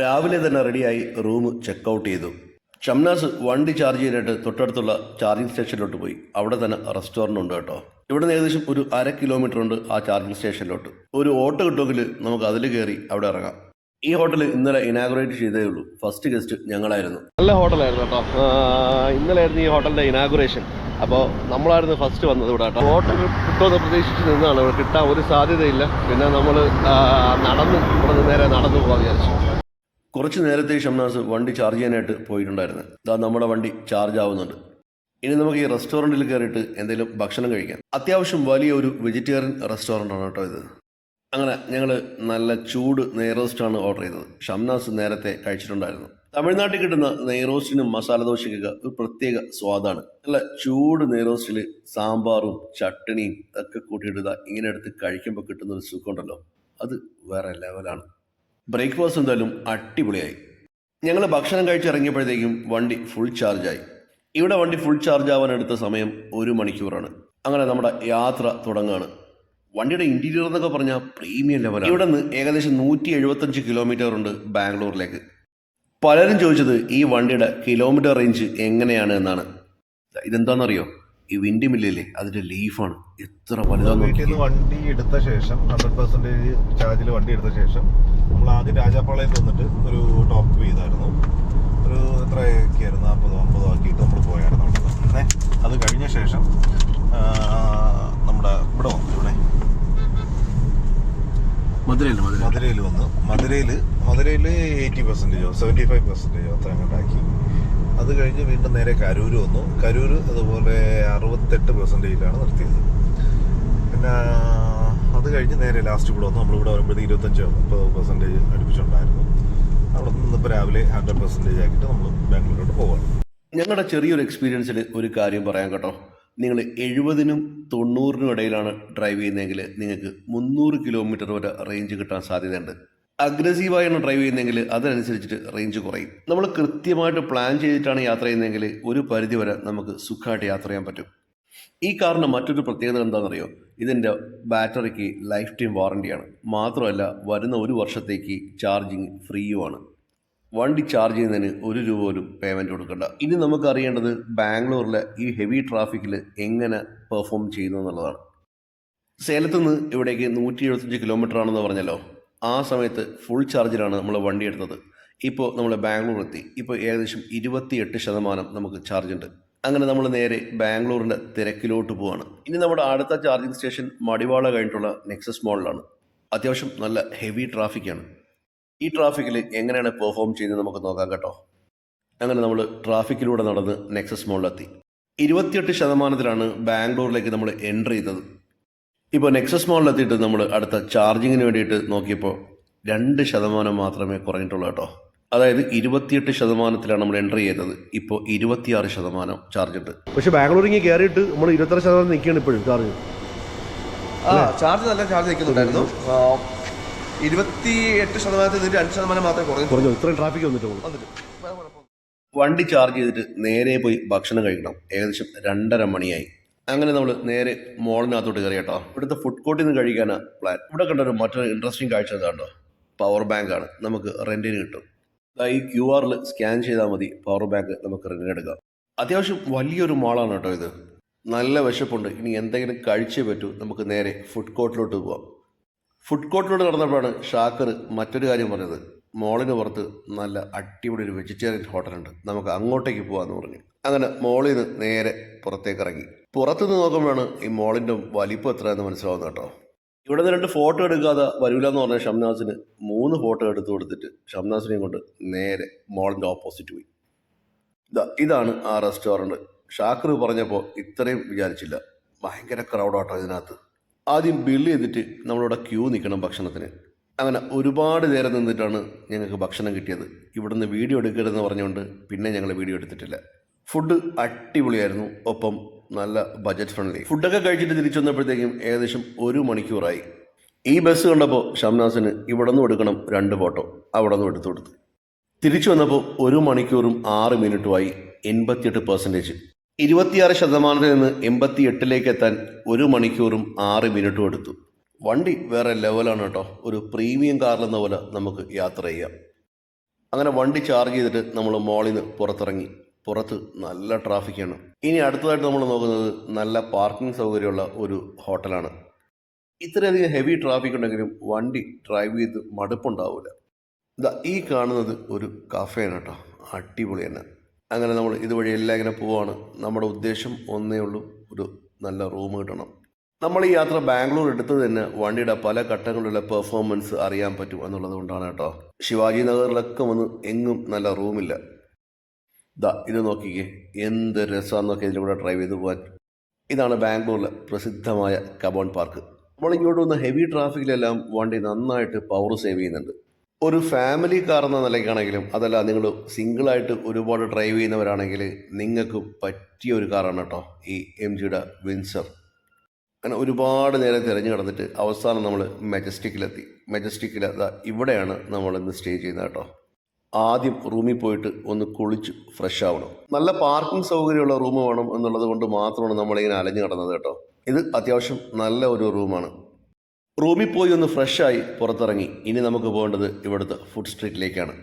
രാവിലെ തന്നെ റെഡിയായി റൂം ചെക്കൗട്ട് ചെയ്തു. ഷംനാസ് വണ്ടി ചാർജ് ചെയ്യാനായിട്ട് തൊട്ടടുത്തുള്ള ചാർജിങ് സ്റ്റേഷനിലോട്ട് പോയി. അവിടെ തന്നെ റെസ്റ്റോറൻ്റ് ഉണ്ട് കേട്ടോ. ഇവിടെ നിന്ന് ഏകദേശം ഒരു 1/2 കിലോമീറ്റർ ഉണ്ട് ആ ചാർജിങ് സ്റ്റേഷനിലോട്ട്. ഒരു ഓട്ടോ കിട്ടുമെങ്കിൽ നമുക്ക് അതിൽ കയറി അവിടെ ഇറങ്ങാം. ഈ ഹോട്ടൽ ഇന്നലെ ഇനാഗുറേറ്റ് ചെയ്തേ ഉള്ളൂ. ഫസ്റ്റ് ഗസ്റ്റ് ഞങ്ങളായിരുന്നു. നല്ല ഹോട്ടലായിരുന്നു കേട്ടോ. ഇന്നലെ ആയിരുന്നു ഈ ഹോട്ടലിൻ്റെ ഇനാഗുറേഷൻ. അപ്പോൾ നമ്മളായിരുന്നു ഫസ്റ്റ് വന്നത് ഇവിടെ കേട്ടോ. ഹോട്ടൽ കിട്ടുമെന്ന് പ്രതീക്ഷിച്ച് നിന്നാണ്. ഇവിടെ കിട്ടാൻ ഒരു സാധ്യതയില്ല. പിന്നെ നമ്മൾ ഇവിടെ നിന്ന് നേരെ നടന്നു പോകാൻ വിചാരിച്ചു. കുറച്ച് നേരത്തെ ഷംനാസ് വണ്ടി ചാർജ് ചെയ്യാനായിട്ട് പോയിട്ടുണ്ടായിരുന്നു. ഇതാ നമ്മുടെ വണ്ടി ചാർജ് ആവുന്നുണ്ട്. ഇനി നമുക്ക് ഈ റെസ്റ്റോറൻറ്റിൽ കയറിയിട്ട് എന്തെങ്കിലും ഭക്ഷണം കഴിക്കാം. അത്യാവശ്യം വലിയ ഒരു വെജിറ്റേറിയൻ റെസ്റ്റോറൻ്റാണ് കേട്ടോ ഇത്. അങ്ങനെ ഞങ്ങൾ നല്ല ചൂട് നെയ്റോസ്റ്റാണ് ഓർഡർ ചെയ്തത്. ഷംനാസ് നേരത്തെ കഴിച്ചിട്ടുണ്ടായിരുന്നു. തമിഴ്നാട്ടിൽ കിട്ടുന്ന നെയ്റോസ്റ്റിനും മസാല ദോശയ്ക്കൊക്കെ ഒരു പ്രത്യേക സ്വാദാണ്. നല്ല ചൂട് നെയ്റോസ്റ്റിൽ സാമ്പാറും ചട്ടണിയും ഒക്കെ കൂട്ടിയിട്ട് ഇങ്ങനെ എടുത്ത് കഴിക്കുമ്പോൾ കിട്ടുന്ന ഒരു സുഖമുണ്ടല്ലോ, അത് വേറെ ലെവലാണ്. ബ്രേക്ക്ഫാസ്റ്റ് എന്തായാലും അടിപൊളിയായി. ഞങ്ങൾ ഭക്ഷണം കഴിച്ചിറങ്ങിയപ്പോഴത്തേക്കും വണ്ടി ഫുൾ ചാർജായി. ഇവിടെ വണ്ടി ഫുൾ ചാർജ് ആവാൻ എടുത്ത സമയം 1 മണിക്കൂറാണ്. അങ്ങനെ നമ്മുടെ യാത്ര തുടങ്ങുകയാണ്. വണ്ടിയുടെ ഇൻറ്റീരിയർ എന്നൊക്കെ പറഞ്ഞാൽ പ്രീമിയം ലെവലാണ്. ഇവിടെ നിന്ന് ഏകദേശം 175 കിലോമീറ്റർ ഉണ്ട് ബാംഗ്ലൂരിലേക്ക്. പലരും ചോദിച്ചത് ഈ വണ്ടിയുടെ കിലോമീറ്റർ റേഞ്ച് എങ്ങനെയാണ് എന്നാണ്. ഇതെന്താണെന്നറിയോ? ഈ വിൻഡ് മില്ലില്ലേ, അതിന്റെ ലീഫാണ്. എത്ര വലുതാന്ന്. വണ്ടി എടുത്ത ശേഷം 100% ചാർജിൽ വണ്ടി എടുത്ത ശേഷം നമ്മൾ ആദ്യം രാജാപ്പാളയത്ത് വന്നിട്ട് ഒരു ടോപ്പ് ചെയ്തായിരുന്നു. ഒരു എത്രയൊക്കെയായിരുന്നു, 40-50 ആക്കിയിട്ട് നമ്മൾ പോയായിരുന്നു അവിടെ. പിന്നെ അത് കഴിഞ്ഞ ശേഷം നമ്മുടെ ഇവിടെ വന്നു. ഇവിടെ മധുരയിൽ വന്നു. മധുരയിൽ 80%, 75% അത്ര അങ്ങോട്ടാക്കി. അത് കഴിഞ്ഞ് വീണ്ടും നേരെ കരൂർ വന്നു. കരൂർ അതുപോലെ 68%ലാണ് നിർത്തിയത്. പിന്നെ അത് കഴിഞ്ഞ് നേരെ ലാസ്റ്റ് ഇവിടെ വന്നു. നമ്മളിവിടെ വരുമ്പോഴത്തേക്ക് 25-30% അടുപ്പിച്ചുണ്ടായിരുന്നു. അവിടെ നിന്ന് ഇപ്പോൾ രാവിലെ 100% ആക്കിയിട്ട് നമ്മൾ ബാംഗ്ലൂരിലോട്ട് പോവാണ്. ഞങ്ങളുടെ ചെറിയൊരു എക്സ്പീരിയൻസിൽ ഒരു കാര്യം പറയാം കേട്ടോ. നിങ്ങൾ 70-നും 90-നും ഇടയിലാണ് ഡ്രൈവ് ചെയ്യുന്നതെങ്കിൽ നിങ്ങൾക്ക് 300 കിലോമീറ്റർ വരെ റേഞ്ച് കിട്ടാൻ സാധ്യതയുണ്ട്. അഗ്രസീവായാണ് ഡ്രൈവ് ചെയ്യുന്നതെങ്കിൽ അതനുസരിച്ചിട്ട് റേഞ്ച് കുറയും. നമ്മൾ കൃത്യമായിട്ട് പ്ലാൻ ചെയ്തിട്ടാണ് യാത്ര ചെയ്യുന്നതെങ്കിൽ ഒരു പരിധി വരെ നമുക്ക് സുഖമായിട്ട് യാത്ര ചെയ്യാൻ പറ്റും. ഈ കാറിന് മറ്റൊരു പ്രത്യേകത എന്താണെന്നറിയോ? ഇതിൻ്റെ ബാറ്ററിക്ക് ലൈഫ് ടൈം വാറണ്ടിയാണ്. മാത്രമല്ല വരുന്ന 1 വർഷത്തേക്ക് ചാർജിങ് ഫ്രീയുമാണ്. വണ്ടി ചാർജ് ചെയ്യുന്നതിന് 1 രൂപ പോലും പേയ്മെൻറ്റ് കൊടുക്കണ്ട. ഇനി നമുക്ക് അറിയേണ്ടത് ബാംഗ്ലൂരിലെ ഈ ഹെവി ട്രാഫിക്കിൽ എങ്ങനെ പെർഫോം ചെയ്യുന്നു എന്നുള്ളതാണ്. സേലത്തു നിന്ന് ഇവിടേക്ക് 175 കിലോമീറ്റർ ആണെന്ന് പറഞ്ഞല്ലോ. ആ സമയത്ത് ഫുൾ ചാർജിലാണ് നമ്മൾ വണ്ടി എടുത്തത്. ഇപ്പോൾ നമ്മൾ ബാംഗ്ലൂർ എത്തി. ഇപ്പോൾ ഏകദേശം 28% നമുക്ക് ചാർജ് ഉണ്ട്. അങ്ങനെ നമ്മൾ നേരെ ബാംഗ്ലൂരിൻ്റെ തിരക്കിലോട്ട് പോവാണ്. ഇനി നമ്മുടെ അടുത്ത ചാർജിങ് സ്റ്റേഷൻ മടിവാള കഴിഞ്ഞിട്ടുള്ള നെക്സസ് മോളിലാണ്. അത്യാവശ്യം നല്ല ഹെവി ട്രാഫിക്കാണ്. ഈ ട്രാഫിക്കിൽ എങ്ങനെയാണ് പെർഫോം ചെയ്യുന്നത് നമുക്ക് നോക്കാം കേട്ടോ. അങ്ങനെ നമ്മൾ ട്രാഫിക്കിലൂടെ നടന്ന് നെക്സസ് മോളിലെത്തി. 28% ബാംഗ്ലൂരിലേക്ക് നമ്മൾ എൻ്റർ ചെയ്തത്. ഇപ്പോൾ നെക്സസ് മോളിലെത്തിയിട്ട് നമ്മൾ അടുത്ത ചാർജിങ്ങിന് വേണ്ടിയിട്ട് നോക്കിയപ്പോൾ 2% മാത്രമേ കുറഞ്ഞിട്ടുള്ളൂ കേട്ടോ. അതായത് 28% നമ്മൾ എൻ്റർ ചെയ്തത്. ഇപ്പോൾ 26% ചാർജ് ഉണ്ട്. പക്ഷേ ബാംഗ്ലൂരിൽ കയറിയിട്ട് നമ്മൾ 26% നിൽക്കുകയാണ് ഇപ്പോഴും ചാർജ്. ചാർജ് നല്ല ചാർജ് നിൽക്കുന്നുണ്ടായിരുന്നു. 28% 2% മാത്രമേ കുറഞ്ഞു. ഇത്രയും ട്രാഫിക് വന്നിട്ട് വണ്ടി ചാർജ് ചെയ്തിട്ട് നേരെ പോയി ഭക്ഷണം കഴിക്കണം. ഏകദേശം 2:30 മണിയായി. അങ്ങനെ നമ്മൾ നേരെ മോളിനകത്തോട്ട് കയറി കേട്ടോ. ഇവിടുത്തെ ഫുഡ് കോർട്ടിൽ നിന്ന് കഴിക്കാനാണ് പ്ലാൻ. ഇവിടെ കണ്ടൊരു മറ്റൊരു ഇൻട്രസ്റ്റിംഗ് കാഴ്ച കണ്ടോ? പവർ ബാങ്ക് ആണ്. നമുക്ക് റെൻറ്റിന് കിട്ടും. ഈ QR സ്കാൻ ചെയ്താൽ മതി, പവർ ബാങ്ക് നമുക്ക് റെൻറ്റിന് എടുക്കാം. അത്യാവശ്യം വലിയൊരു മാളാണ് കേട്ടോ ഇത്. നല്ല വിശപ്പുണ്ട്. ഇനി എന്തെങ്കിലും കഴിച്ചേ പറ്റൂ. നമുക്ക് നേരെ ഫുഡ് കോർട്ടിലോട്ട് പോവാം. ഫുഡ് കോർട്ടിലോട്ട് നടന്നപ്പോഴാണ് ഷാക്കർ മറ്റൊരു കാര്യം പറഞ്ഞത്. മോളിന് പുറത്ത് നല്ല അടിപൊളി ഒരു വെജിറ്റേറിയൻ ഹോട്ടലുണ്ട്, നമുക്ക് അങ്ങോട്ടേക്ക് പോകാമെന്ന് പറഞ്ഞു. അങ്ങനെ മോളിൽ നിന്ന് നേരെ പുറത്തേക്ക് ഇറങ്ങി. പുറത്തുനിന്ന് നോക്കുമ്പോഴാണ് ഈ മോളിൻ്റെ വലിപ്പം എത്രയെന്ന് മനസ്സിലാവുന്നത് കേട്ടോ. ഇവിടെ നിന്ന് 2 ഫോട്ടോ എടുക്കാതെ വരില്ല എന്ന് പറഞ്ഞ ഷംനാസിന് 3 ഫോട്ടോ എടുത്തു കൊടുത്തിട്ട് ഷംനാസിനെയും കൊണ്ട് നേരെ മോളിൻ്റെ ഓപ്പോസിറ്റ് പോയി. ഇതാണ് ആ റെസ്റ്റോറൻറ്റ്. ഷാക്കർ പറഞ്ഞപ്പോൾ ഇത്രയും വിചാരിച്ചില്ല. ഭയങ്കര ക്രൗഡാട്ടോ ഇതിനകത്ത്. ആദ്യം ബില്ല് ചെയ്തിട്ട് നമ്മളിവിടെ ക്യൂ നിൽക്കണം ഭക്ഷണത്തിന്. അങ്ങനെ ഒരുപാട് നേരം നിന്നിട്ടാണ് ഞങ്ങൾക്ക് ഭക്ഷണം കിട്ടിയത്. ഇവിടുന്ന് വീഡിയോ എടുക്കരുതെന്ന് പറഞ്ഞുകൊണ്ട് പിന്നെ ഞങ്ങൾ വീഡിയോ എടുത്തിട്ടില്ല. ഫുഡ് അടിപൊളിയായിരുന്നു. ഒപ്പം നല്ല ബജറ്റ് ഫ്രണ്ട്ലി. ഫുഡൊക്കെ കഴിച്ചിട്ട് തിരിച്ചു വന്നപ്പോഴത്തേക്കും ഏകദേശം 1 മണിക്കൂറായി. ഈ ബസ് കണ്ടപ്പോൾ ഷംനാസിന് ഇവിടെ നിന്നും എടുക്കണം 2 ഫോട്ടോ. അവിടെ നിന്നും എടുത്തു കൊടുത്തു. തിരിച്ചു വന്നപ്പോൾ 1 മണിക്കൂറും 6 മിനിറ്റുമായി. 88%. 26% നിന്ന് 88% എത്താൻ 1 മണിക്കൂറും 6 മിനിറ്റും എടുത്തു. വണ്ടി വേറെ ലെവലാണ് കേട്ടോ. ഒരു പ്രീമിയം കാറിലെന്ന പോലെ നമുക്ക് യാത്ര ചെയ്യാം. അങ്ങനെ വണ്ടി ചാർജ് ചെയ്തിട്ട് നമ്മൾ മോളിൽ നിന്ന് പുറത്തിറങ്ങി. പുറത്ത് നല്ല ട്രാഫിക്കാണ്. ഇനി അടുത്തതായിട്ട് നമ്മൾ നോക്കുന്നത് നല്ല പാർക്കിംഗ് സൗകര്യമുള്ള ഒരു ഹോട്ടലാണ്. ഇത്രയധികം ഹെവി ട്രാഫിക് ഉണ്ടെങ്കിലും വണ്ടി ഡ്രൈവ് ചെയ്ത് മടുപ്പുണ്ടാവില്ല. ഈ കാണുന്നത് ഒരു കഫേയാണ് കേട്ടോ, അടിപൊളി തന്നെ. അങ്ങനെ നമ്മൾ ഇതുവഴി എല്ലാം ഇങ്ങനെ പോവാണ്. നമ്മുടെ ഉദ്ദേശം ഒന്നേ ഉള്ളൂ, ഒരു നല്ല റൂം കിട്ടണം. നമ്മൾ ഈ യാത്ര ബാംഗ്ലൂർ എടുത്തത് തന്നെ വണ്ടിയുടെ പല ഘട്ടങ്ങളിലുള്ള പെർഫോമൻസ് അറിയാൻ പറ്റും എന്നുള്ളത് കൊണ്ടാണ് കേട്ടോ. ശിവാജി നഗറിലൊക്കെ വന്ന് എങ്ങും നല്ല റൂമില്ല. ഇത് നോക്കിക്കേ, എന്ത് രസമാണെന്നൊക്കെ ഇതിലൂടെ ഡ്രൈവ് ചെയ്ത് പോകാൻ. ഇതാണ് ബാംഗ്ലൂരിലെ പ്രസിദ്ധമായ കബോൺ പാർക്ക്. നമ്മളിങ്ങോട്ട് വന്ന ഹെവി ട്രാഫിക്കിലെല്ലാം വണ്ടി നന്നായിട്ട് പവർ സേവ് ചെയ്യുന്നുണ്ട്. ഒരു ഫാമിലി കാർ എന്ന നിലയ്ക്കാണെങ്കിലും അതല്ല നിങ്ങൾ സിംഗിളായിട്ട് ഒരുപാട് ഡ്രൈവ് ചെയ്യുന്നവരാണെങ്കിൽ നിങ്ങൾക്ക് പറ്റിയ ഒരു കാറാണ് കേട്ടോ ഈ MGയുടെ വിൻസർ. അങ്ങനെ ഒരുപാട് നേരം തിരഞ്ഞു കിടന്നിട്ട് അവസാനം നമ്മൾ മെജസ്റ്റിക്കിലെത്തി. മെജസ്റ്റിക്കിൽ ഇവിടെയാണ് നമ്മൾ ഇന്ന് സ്റ്റേ ചെയ്യുന്നത് കേട്ടോ. ആദ്യം റൂമിൽ പോയിട്ട് ഒന്ന് കുളിച്ച് ഫ്രഷ് ആവണം. നല്ല പാർക്കിംഗ് സൗകര്യമുള്ള റൂം വേണം എന്നുള്ളത് കൊണ്ട് മാത്രമാണ് നമ്മളിങ്ങനെ അലഞ്ഞു കിടന്നത് കേട്ടോ. ഇത് അത്യാവശ്യം നല്ല ഒരു റൂമാണ്. റൂമിൽ പോയി ഒന്ന് ഫ്രഷായി പുറത്തിറങ്ങി. ഇനി നമുക്ക് പോകേണ്ടത് ഇവിടുത്തെ ഫുഡ് സ്ട്രീറ്റിലേക്കാണ്.